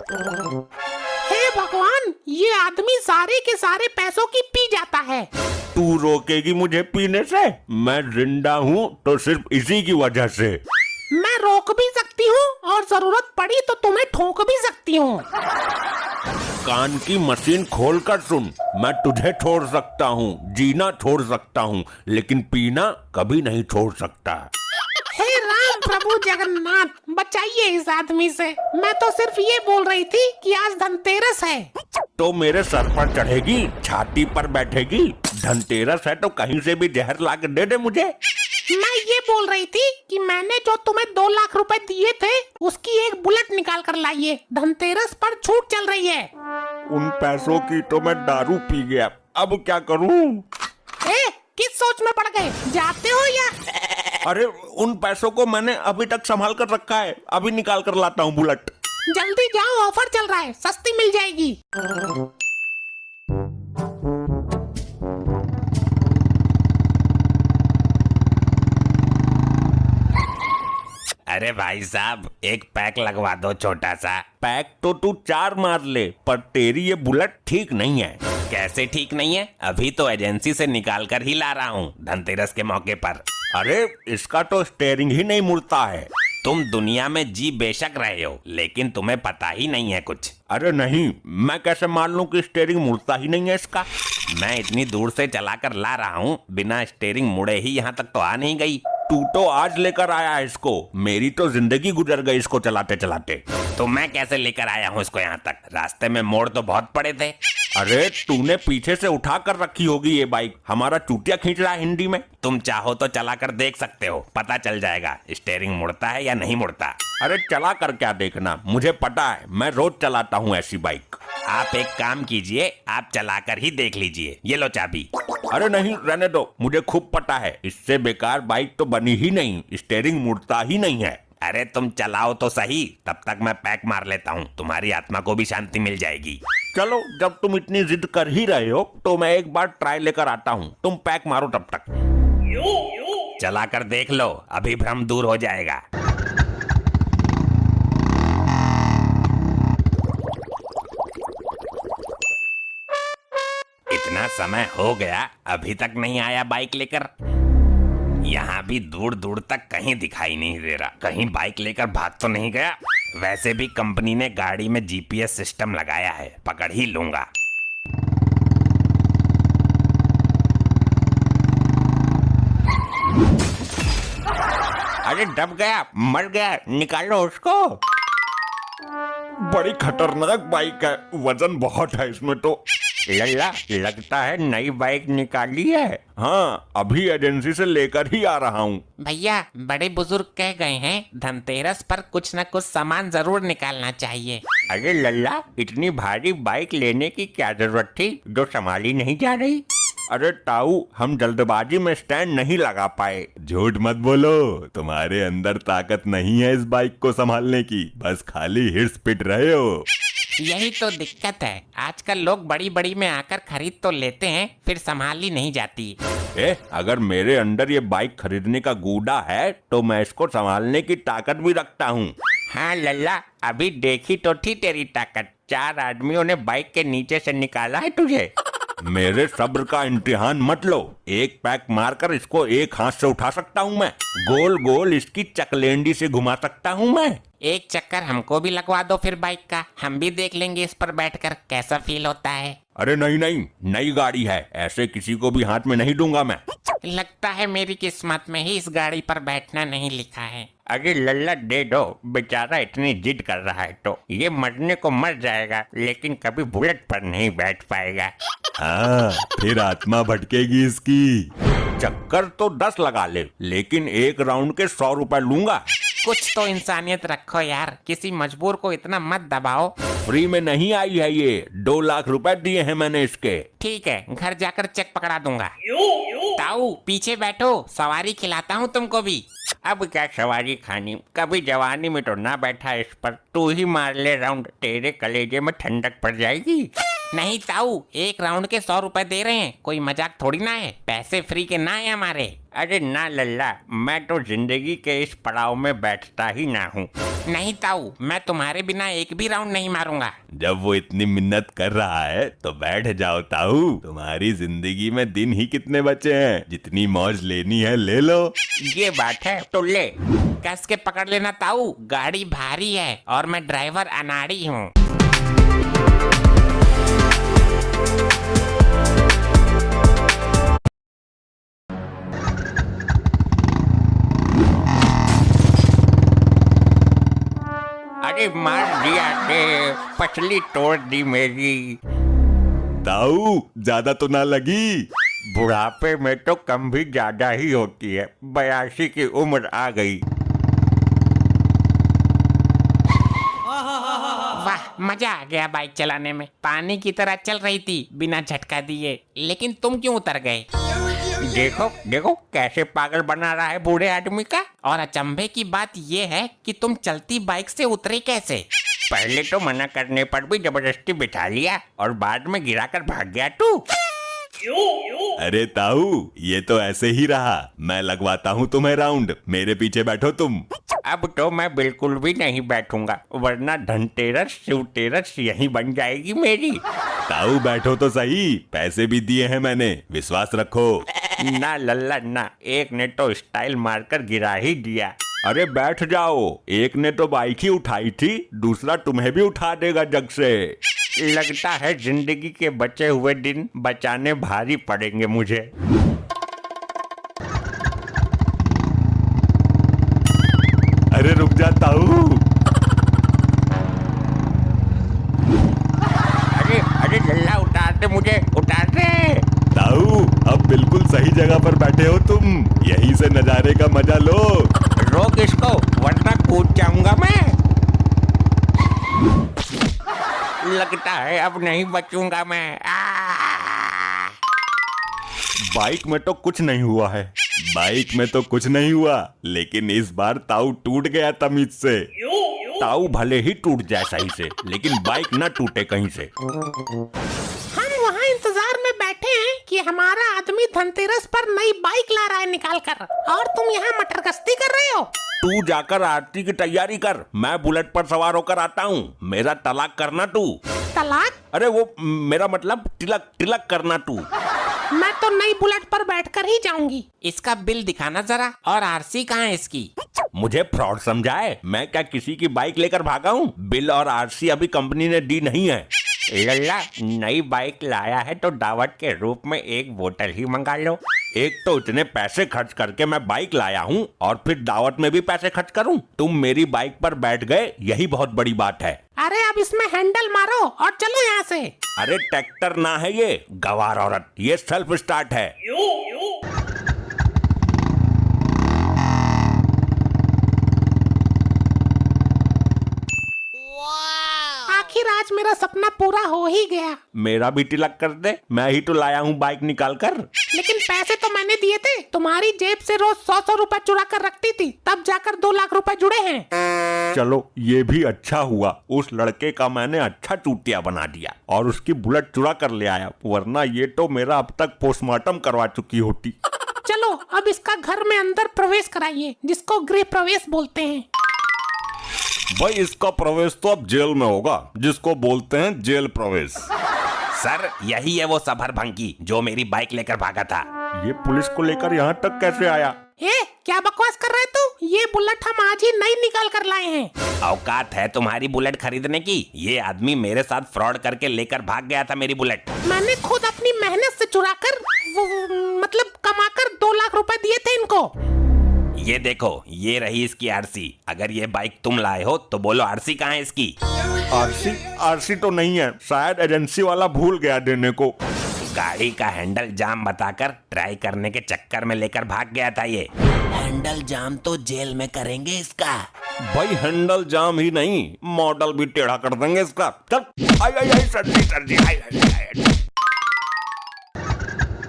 हे भगवान, ये आदमी सारे के सारे पैसों की पी जाता है। तू रोकेगी मुझे पीने से? मैं जिंदा हूँ तो सिर्फ इसी की वजह से। मैं रोक भी सकती हूँ और जरूरत पड़ी तो तुम्हें ठोक भी सकती हूँ। कान की मशीन खोल कर सुन, मैं तुझे छोड़ सकता हूँ, जीना छोड़ सकता हूँ, लेकिन पीना कभी नहीं छोड़ सकता। हे राम प्रभु जगन्नाथ, बचाइए इस आदमी से। मैं तो सिर्फ ये बोल रही थी कि आज धनतेरस है। तो मेरे सर पर चढ़ेगी, छाती पर बैठेगी। धनतेरस है तो कहीं से भी जहर ला के दे दे मुझे। मैं ये बोल रही थी कि मैंने जो तुम्हें 2 लाख रुपए दिए थे उसकी एक बुलेट निकाल कर लाइए, धनतेरस पर छूट चल रही है। उन पैसों की तो मैं दारू पी गया, अब क्या करूं? किस सोच में पड़ गए, जाते हो या? अरे उन पैसों को मैंने अभी तक संभाल कर रखा है, अभी निकाल कर लाता हूँ बुलेट। जल्दी जाओ, ऑफर चल रहा है, सस्ती मिल जाएगी। अरे भाई साहब, एक पैक लगवा दो छोटा सा। पैक तो तू 4 मार ले, पर तेरी ये बुलेट ठीक नहीं है। कैसे ठीक नहीं है? अभी तो एजेंसी से निकाल कर ही ला रहा हूँ धनतेरस के मौके पर। अरे इसका तो स्टेयरिंग ही नहीं मुड़ता है। तुम दुनिया में जी बेशक रहे हो, लेकिन तुम्हें पता ही नहीं है कुछ। अरे नहीं, मैं कैसे मान लूं कि स्टेयरिंग मुड़ता ही नहीं है इसका? मैं इतनी दूर से चलाकर ला रहा हूँ, बिना स्टेयरिंग मुड़े ही यहाँ तक तो आ नहीं गई। तू तो आज लेकर आया है इसको, मेरी तो जिंदगी गुजर गई इसको चलाते चलाते। तो मैं कैसे लेकर आया हूँ इसको यहाँ तक? रास्ते में मोड़ तो बहुत पड़े थे। अरे तूने पीछे से उठा कर रखी होगी ये बाइक, हमारा चूतिया खींच रहा है हिंदी में। तुम चाहो तो चला कर देख सकते हो, पता चल जाएगा स्टेयरिंग मुड़ता है या नहीं मुड़ता। अरे चला कर क्या देखना, मुझे पता है, मैं रोज चलाता हूँ ऐसी बाइक। आप एक काम कीजिए, आप चलाकर ही देख लीजिए, ये लो चाबी। अरे नहीं, रहने दो, मुझे खूब पता है, इससे बेकार बाइक तो बनी ही नहीं, स्टेयरिंग मुड़ता ही नहीं है। अरे तुम चलाओ तो सही, तब तक मैं पैक मार लेता हूँ, तुम्हारी आत्मा को भी शांति मिल जाएगी। चलो, जब तुम इतनी जिद कर ही रहे हो तो मैं एक बार ट्राई लेकर आता हूँ, तुम पैक मारो तब तक। चला कर देख लो, अभी भ्रम दूर हो जाएगा। इतना समय हो गया, अभी तक नहीं आया बाइक लेकर। यहाँ भी दूर दूर तक कहीं दिखाई नहीं दे रहा, कहीं बाइक लेकर भाग तो नहीं गया। वैसे भी कंपनी ने गाड़ी में जीपीएस सिस्टम लगाया है, पकड़ ही लूंगा। अरे दब गया, मर गया, निकालो उसको। बड़ी खतरनाक बाइक है, वजन बहुत है इसमें तो। लल्ला, लगता है नई बाइक निकाली है। हाँ, अभी एजेंसी से लेकर ही आ रहा हूँ। भैया, बड़े बुजुर्ग कह गए हैं धनतेरस पर कुछ न कुछ सामान जरूर निकालना चाहिए। अरे लल्ला, इतनी भारी बाइक लेने की क्या जरूरत थी जो संभाली नहीं जा रही? अरे ताऊ, हम जल्दबाजी में स्टैंड नहीं लगा पाए। झूठ मत बोलो, तुम्हारे अंदर ताकत नहीं है इस बाइक को संभालने की, बस खाली हिर्स पिट रहे हो। यही तो दिक्कत है, आजकल लोग बड़ी बड़ी में आकर खरीद तो लेते हैं, फिर संभाली नहीं जाती। अगर मेरे अंदर ये बाइक खरीदने का गूदा है तो मैं इसको संभालने की ताकत भी रखता हूँ। हाँ लल्ला, अभी देखी तो थी तेरी ताकत, 4 आदमियों ने बाइक के नीचे से निकाला है तुझे। मेरे सब्र का इम्तिहान मत लो, एक पैक मारकर इसको एक हाथ से उठा सकता हूँ मैं, गोल गोल इसकी चकलेंडी से घुमा सकता हूँ मैं। एक चक्कर हमको भी लगवा दो फिर बाइक का, हम भी देख लेंगे इस पर बैठकर कैसा फील होता है। अरे नहीं नहीं, नई गाड़ी है, ऐसे किसी को भी हाथ में नहीं दूंगा मैं। लगता है मेरी किस्मत में ही इस गाड़ी पर बैठना नहीं लिखा है। अरे लल्ला दे दो, बेचारा इतनी जिद कर रहा है तो ये मरने को मर जाएगा, लेकिन कभी बुलेट पर नहीं बैठ पाएगा। हाँ, फिर आत्मा भटकेगी इसकी। चक्कर तो 10 लगा ले, लेकिन एक राउंड के 100 रुपए लूंगा। कुछ तो इंसानियत रखो यार, किसी मजबूर को इतना मत दबाओ। फ्री में नहीं आई है ये, 2 लाख रुपए दिए हैं मैंने इसके। ठीक है, घर जाकर चेक पकड़ा दूंगा। ताऊ पीछे बैठो, सवारी खिलाता हूँ तुमको भी। अब क्या सवारी खानी, कभी जवानी में तो ना बैठा इस पर, तू ही मार ले राउंड, तेरे कलेजे में ठंडक पड़ जाएगी। नहीं ताऊ, एक राउंड के 100 रुपए दे रहे हैं, कोई मजाक थोड़ी ना है, पैसे फ्री के ना है हमारे। अरे ना लल्ला, मैं तो जिंदगी के इस पड़ाव में बैठता ही ना हूँ। नहीं ताऊ, मैं तुम्हारे बिना एक भी राउंड नहीं मारूंगा। जब वो इतनी मिन्नत कर रहा है तो बैठ जाओ ताऊ। तुम्हारी जिंदगी में दिन ही कितने बचे हैं, जितनी मौज लेनी है ले लो। ये बात है तो ले, कस के पकड़ लेना ताऊ, गाड़ी भारी है और मैं ड्राइवर अनाड़ी हूँ। अरे मार दिया रे, पसली तोड़ दी मेरी। ताऊ ज्यादा तो ना लगी? बुढ़ापे में तो कम भी ज्यादा ही होती है, 82 की उम्र आ गई। वाह, मजा आ गया बाइक चलाने में। पानी की तरह चल रही थी बिना झटका दिए, लेकिन तुम क्यों उतर गए? देखो देखो कैसे पागल बना रहा है बूढ़े आदमी का। और अचंभे की बात यह है कि तुम चलती बाइक से उतरे कैसे? पहले तो मना करने पर भी जबरदस्ती बिठा लिया और बाद में गिराकर भाग गया तू। अरे ताऊ, ये तो ऐसे ही रहा। मैं लगवाता हूँ तुम्हें राउंड, मेरे पीछे बैठो तुम। अब तो मैं बिल्कुल भी नहीं बैठूंगा, वरना धनतेरस शिवतेरस यही बन जाएगी मेरी। ताऊ बैठो तो सही, पैसे भी दिए हैं मैंने, विश्वास रखो। ना लल्ला ना, एक ने तो स्टाइल मारकर गिरा ही दिया। अरे बैठ जाओ, एक ने तो बाइक ही उठाई थी, दूसरा तुम्हें भी उठा देगा जग से। लगता है जिंदगी के बचे हुए दिन बचाने भारी पड़ेंगे मुझे। अरे रुक जा ताऊ। अरे अरे लल्ला उतार दे मुझे, उतार दे। ताऊ अब बिल्कुल सही जगह पर बैठे हो तुम, यहीं से नजारे का मजा लो। रोक इसको वरना कूद जाऊंगा मैं। लगता है अब नहीं बचूंगा मैं। बाइक में तो कुछ नहीं हुआ है, बाइक में तो कुछ नहीं हुआ, लेकिन इस बार ताऊ टूट गया तमीज से। ताऊ भले ही टूट जाए सही से, लेकिन बाइक ना टूटे कहीं से। हम वहाँ इंतजार में बैठे हैं कि हमारा आदमी धनतेरस पर नई बाइक ला रहा है निकाल कर, और तुम यहाँ मटर गश्ती कर रहे हो। तू जाकर आरती की तैयारी कर, मैं बुलेट पर सवार होकर आता हूँ। मेरा तलाक करना तू। तलाक? अरे वो मेरा मतलब तिलक, तिलक करना तू। मैं तो नई बुलेट पर बैठकर ही जाऊंगी। इसका बिल दिखाना जरा, और आरसी कहाँ है इसकी? मुझे फ्रॉड समझाए, मैं क्या किसी की बाइक लेकर भागा हूँ? बिल और आरसी अभी कंपनी ने दी नहीं है। लल्ला, नई बाइक लाया है तो दावत के रूप में एक बोतल ही मंगा लो। एक तो इतने पैसे खर्च करके मैं बाइक लाया हूँ और फिर दावत में भी पैसे खर्च करूँ। तुम मेरी बाइक पर बैठ गए, यही बहुत बड़ी बात है। अरे अब इसमें हैंडल मारो और चलो यहाँ से। अरे ट्रैक्टर ना है ये, गवार औरत, ये सेल्फ स्टार्ट है। आखिर आज मेरा सपना पूरा हो ही गया। मेरा भी तिलक कर दे, मैं ही तो लाया हूँ बाइक निकाल कर। लेकिन पैसे तो मैंने दिए थे, तुम्हारी जेब से रोज 100 रुपए चुरा कर रखती थी, तब जाकर 2 लाख रुपए जुड़े हैं। चलो ये भी अच्छा हुआ, उस लड़के का मैंने अच्छा चूतिया बना दिया और उसकी बुलेट चुरा कर ले आया, वरना ये तो मेरा अब तक पोस्टमार्टम करवा चुकी होती। चलो अब इसका घर में अंदर प्रवेश कराइए, जिसको गृह प्रवेश बोलते हैं। भाई इसका प्रवेश तो अब जेल में होगा, जिसको बोलते हैं जेल प्रवेश। सर, यही है वो सभर भंकी जो मेरी बाइक लेकर भागा था। ये पुलिस को लेकर यहाँ तक कैसे आया? क्या बकवास कर रहे तू? ये बुलेट हम आज ही नई निकाल कर लाए हैं। औकात है तुम्हारी बुलेट खरीदने की? ये आदमी मेरे साथ फ्रॉड करके लेकर भाग गया था मेरी बुलेट। मैंने खुद अपनी मेहनत से चुरा कर मतलब कमाकर 2 लाख रुपए दिए थे इनको। ये देखो, ये रही इसकी आरसी। अगर ये बाइक तुम लाए हो तो बोलो आरसी कहाँ है इसकी? आरसी? आरसी तो नहीं है, शायद एजेंसी वाला भूल गया देने को। गाड़ी का हैंडल जाम बताकर ट्राई करने के चक्कर में लेकर भाग गया था ये। हैंडल जाम तो जेल में करेंगे इसका। भाई हैंडल जाम ही नहीं, मॉडल भी टेढ़ा कर देंगे इसका। चल, आई आई आई, सर्दी सर्दी, आई आई आई।